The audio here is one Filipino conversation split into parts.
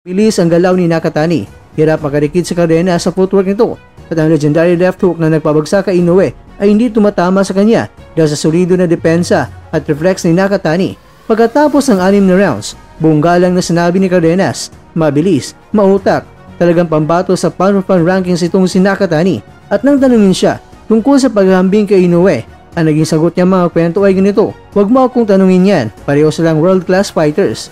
Bilis ang galaw ni Nakatani. Hirap makadikit si Cardenas sa footwork nito at ang legendary left hook na nagpabagsak kay Inoue ay hindi tumatama sa kanya dahil sa solido na depensa at reflex ni Nakatani. Pagkatapos ng 6 na rounds, buong galang na sinabi ni Cardenas, mabilis, mautak, talagang pambato sa pound-for-pound rankings itong si Nakatani. At nang tanungin siya tungkol sa paghahambing kay Inoue, ang naging sagot niya mga kwento ay ganito, "Huwag mo akong tanungin yan, pareho silang world-class fighters."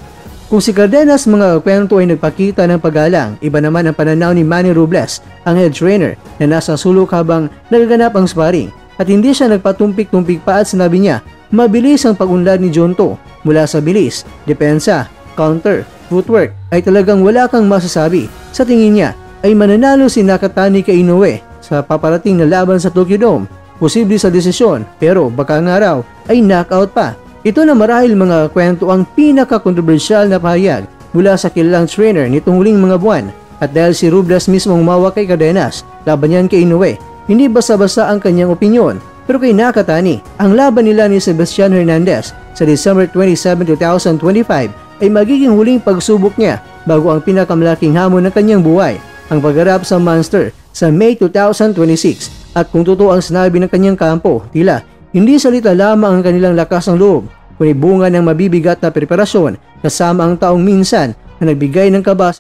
Kung si Cardenas mga kwento ay nagpakita ng paggalang, iba naman ang pananaw ni Manny Robles, ang head trainer na nasa sulok habang nagaganap ang sparring. At hindi siya nagpatumpik-tumpik pa at sinabi niya, mabilis ang pag-unlad ni Jonto. Mula sa bilis, depensa, counter, footwork ay talagang wala kang masasabi. Sa tingin niya ay mananalo si Nakatani kay Inoue sa paparating na laban sa Tokyo Dome. Posible sa desisyon pero baka nga raw ay knockout pa. Ito na marahil mga kwento ang pinaka-kontrobersyal na pahayag mula sa kilalang trainer nitong huling mga buwan. At dahil si Robles mismo umawak kay Cardenas, laban yan kay Inoue, hindi basta-basta ang kanyang opinyon. Pero kay Nakatani, ang laban nila ni Sebastian Hernandez sa December 27, 2025 ay magiging huling pagsubok niya bago ang pinakamalaking hamon ng kanyang buhay, ang pagharap sa Monster sa May 2026. At kung totoo ang sinabi ng kanyang kampo, tila hindi salita lamang ang kanilang lakas ng loob, kundi bunga ng mabibigat na preparasyon kasama ang taong minsan na nagbigay ng kabas